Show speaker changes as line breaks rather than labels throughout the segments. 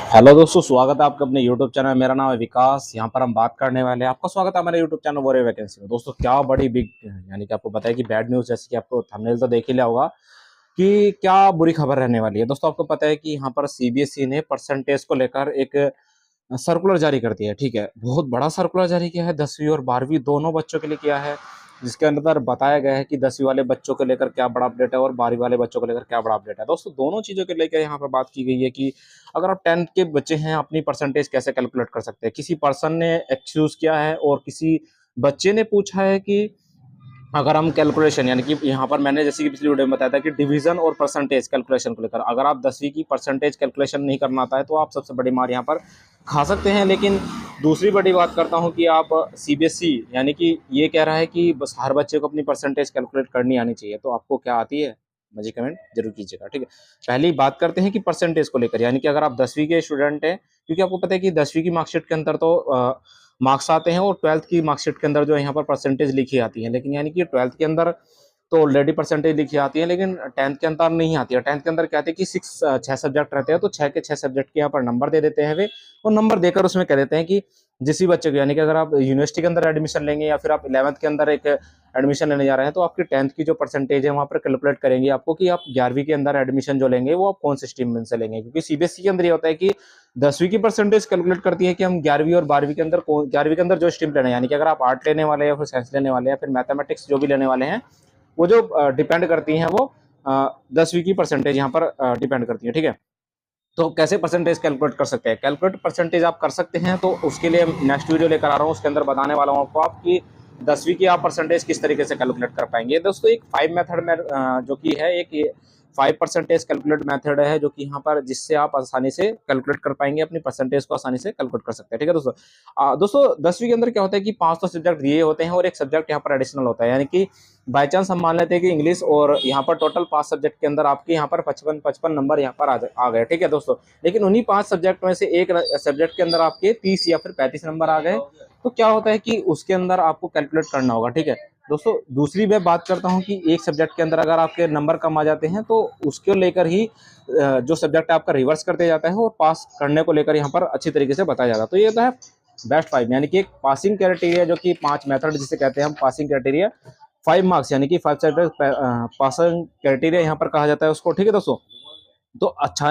Hello दोस्तों, स्वागत है आपका अपने YouTube चैनल। मेरा नाम है विकास। यहाँ पर हम बात करने वाले हैं, आपका स्वागत है हमारे YouTube चैनल वोरे वैकेंसी में। दोस्तों, क्या बड़ी बिग यानी कि आपको पता है कि बैड न्यूज़, जैसे कि आपको थंबनेल तो देख ही लिया होगा कि क्या बुरी खबर रहने वाली है। दोस्तों, आपको पता है कि यहाँ पर सीबीएसई ने परसेंटेज को लेकर एक सर्कुलर जारी कर दिया है। ठीक है, बहुत बड़ा सर्कुलर जारी किया है, 10वीं और 12वीं दोनों बच्चों के लिए किया है, जिसके अंदर बताया गया है कि 10वीं वाले बच्चों को लेकर क्या बड़ा अपडेट है और 12वीं वाले बच्चों को लेकर क्या बड़ा अपडेट है। दोस्तों, दोनों चीज़ों को लेकर यहाँ पर बात की गई है कि अगर आप 10th के बच्चे हैं, अपनी परसेंटेज कैसे कैलकुलेट कर सकते हैं। किसी पर्सन ने एक्सक्यूज किया है और किसी बच्चे ने पूछा है कि अगर हम कैलकुलेशन, यानी कि यहाँ पर मैंने जैसे कि पिछली वीडियो में बताया था कि डिवीजन और परसेंटेज कैलकुलेशन को लेकर अगर आप 10वीं की परसेंटेज कैलकुलेशन नहीं करना आता है तो आप सबसे बड़ी मार यहाँ पर खा सकते हैं। लेकिन दूसरी बड़ी बात करता हूँ कि आप सीबीएसई यानी कि ये कह रहा है कि बस हर बच्चे को अपनी परसेंटेज कैलकुलेट करनी आनी चाहिए। तो आपको क्या आती है, मुझे कमेंट जरूर कीजिएगा। ठीक है, पहली बात करते हैं कि परसेंटेज को लेकर, यानी कि अगर आप 10वीं के स्टूडेंट हैं, क्योंकि आपको पता है कि 10वीं की मार्कशीट के अंदर तो मार्क्स आते हैं और 12th की मार्कशीट के अंदर जो है यहाँ पर परसेंटेज लिखी आती है। लेकिन यानी कि 12th के अंदर तो ऑलरेडी परसेंटेज लिखी आती है, लेकिन 10th के अंदर नहीं आती है। 10th के अंदर कहते हैं कि छह सब्जेक्ट रहते हैं, तो 6 के 6 सब्जेक्ट के यहाँ पर नंबर दे देते हैं वे, और नंबर देकर उसमें कह देते हैं कि जिस भी बच्चे को, यानी कि अगर आप यूनिवर्सिटी के अंदर एडमिशन लेंगे या फिर आप 11th के अंदर एक एडमिशन लेने जा रहे हैं, तो आपकी 10th की जो परसेंटेज है वहाँ पर कैलकुलेट करेंगे आपको कि आप 11वीं के अंदर एडमिशन जो लेंगे वो आप कौन से स्ट्रीम में से लेंगे। क्योंकि सीबीएसई के अंदर ये होता है कि 10वीं की परसेंटेज कैलकुलेट करती है कि हम 11वीं और 12वीं के अंदर 11वीं के अंदर जो स्ट्रीम लेना है, यानी कि अगर आप आर्ट लेने वाले हैं या फिर साइंस लेने वाले हैं या फिर मैथमेटिक्स जो भी लेने वाले हैं, वो जो डिपेंड करती हैं वो 10वीं की परसेंटेज यहाँ पर डिपेंड करती है। ठीक है, तो कैसे परसेंटेज कैलकुलेट कर सकते हैं? कैलकुलेट परसेंटेज आप कर सकते हैं, तो उसके लिए नेक्स्ट वीडियो लेकर आ रहा हूँ, उसके अंदर बताने वाला हूँ आपको आपकी 10वीं की आप परसेंटेज किस तरीके से कैलकुलेट कर पाएंगे। दोस्तों, एक 5 मेथड में जो कि है एक 5 परसेंटेज कैलकुलेट मेथड है, जो कि यहाँ पर जिससे आप आसानी से कैलकुलेट कर पाएंगे, अपनी परसेंटेज को आसानी से कैलकुलेट कर सकते हैं। ठीक है दोस्तों, दोस्तों 10वीं के अंदर क्या होता है कि 5 तो सब्जेक्ट दिए होते हैं और एक सब्जेक्ट यहाँ पर एडिशनल होता है। यानी कि बाई चांस हम मान लेते हैं कि इंग्लिश, और यहाँ पर टोटल 5 सब्जेक्ट के अंदर आपके यहाँ पर 55 नंबर यहाँ पर आ गए। ठीक है दोस्तों, लेकिन उन्हीं 5 सब्जेक्ट में से एक सब्जेक्ट के अंदर आपके 30 या फिर 35 नंबर आ गए, तो क्या होता है कि उसके अंदर आपको कैलकुलेट करना होगा। ठीक है दोस्तों, दूसरी मैं बात करता हूँ कि एक सब्जेक्ट के अंदर अगर आपके नंबर कम आ जाते हैं, तो उसको लेकर ही जो सब्जेक्ट है आपका रिवर्स करते जाता है और पास करने को लेकर यहाँ पर अच्छी तरीके से बताया जाता है। तो ये तो है बेस्ट 5, यानी कि एक पासिंग क्राइटेरिया, जो कि 5 मेथड जिसे कहते हैं हम पासिंग क्राइटेरिया, 5 मार्क्स, यानी कि 5 सब्जेक्ट पासिंग क्राइटेरिया यहाँ पर कहा जाता है उसको। ठीक है दोस्तों, तो अच्छा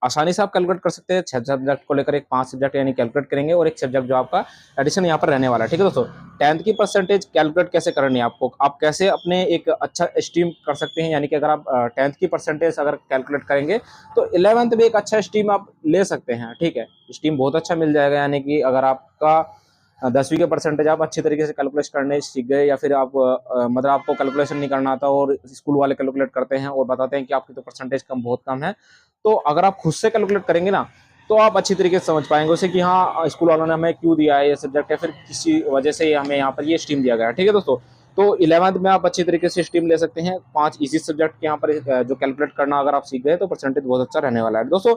आसानी से आप कैलकुलेट कर सकते हैं। 6 सब्जेक्ट को लेकर एक 5 सब्जेक्ट यानी कैलकुलेट करेंगे, और एक सब्जेक्ट जो आपका एडिशन यहाँ पर रहने वाला है। ठीक है दोस्तों, 10th की परसेंटेज कैलकुलेट कैसे करनी है आपको, आप कैसे अपने एक अच्छा स्ट्रीम कर सकते हैं। यानी कि अगर आप 10th की परसेंटेज अगर कैलकुलेट करेंगे, तो 11th में एक अच्छा स्ट्रीम आप ले सकते हैं। ठीक है, स्ट्रीम बहुत अच्छा मिल जाएगा। यानी कि अगर आपका 10वीं के परसेंटेज आप अच्छी तरीके से कैलकुलेट करने सीख गए, या फिर आप मतलब आपको कैलकुलेशन नहीं करना आता और स्कूल वाले कैलकुलेट करते हैं और बताते हैं कि आपकी तो परसेंटेज बहुत कम है, तो अगर आप खुद से कैलकुलेट करेंगे ना, तो आप अच्छी तरीके से समझ पाएंगे उसे कि हाँ, स्कूल वालों ने हमें क्यों दिया है ये सब्जेक्ट, या फिर किसी वजह से हमें यहाँ पर ये स्ट्रीम दिया गया है। ठीक है दोस्तों, तो 11th में आप अच्छी तरीके से स्ट्रीम ले सकते हैं। 5 इसी सब्जेक्ट के यहाँ पर जो कैलकुलेट करना अगर आप सीख गए, तो परसेंटेज बहुत अच्छा रहने वाला है। दोस्तों,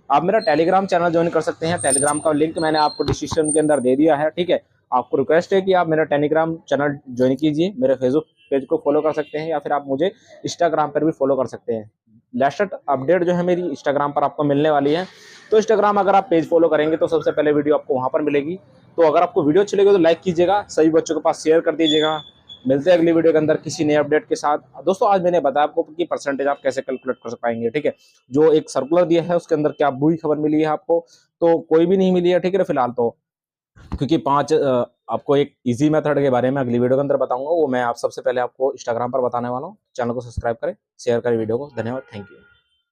आप मेरा टेलीग्राम चैनल ज्वाइन कर सकते हैं। टेलीग्राम का लिंक मैंने आपको डिस्क्रिप्शन के अंदर दे दिया है। ठीक है, आपको रिक्वेस्ट है कि आप मेरा टेलीग्राम चैनल ज्वाइन कीजिए, मेरे फेसबुक पेज को फॉलो कर सकते हैं, या फिर आप मुझे इंस्टाग्राम पर भी फॉलो कर सकते हैं। लेटेस्ट अपडेट जो है मेरी इंस्टाग्राम पर आपको मिलने वाली है, तो इंस्टाग्राम अगर आप पेज फॉलो करेंगे तो सबसे पहले वीडियो आपको वहां पर मिलेगी। तो अगर आपको वीडियो अच्छी लगी तो लाइक कीजिएगा, सभी बच्चों के पास शेयर कर दीजिएगा। मिलते हैं अगली वीडियो के अंदर किसी नए अपडेट के साथ। दोस्तों, आज मैंने बताया आपको कि परसेंटेज आप कैसे कैलकुलेट कर पाएंगे। ठीक है, जो एक सर्कुलर दिया है उसके अंदर क्या बुरी खबर मिली है आपको, तो कोई भी नहीं मिली है। ठीक है, फिलहाल तो क्योंकि 5 आपको एक इजी मेथड के बारे में अगली वीडियो के अंदर बताऊंगा, वो मैं आप सबसे पहले आपको इंस्टाग्राम पर बताने वाला हूँ। चैनल को सब्सक्राइब करें, शेयर करें वीडियो को। धन्यवाद, थैंक यू।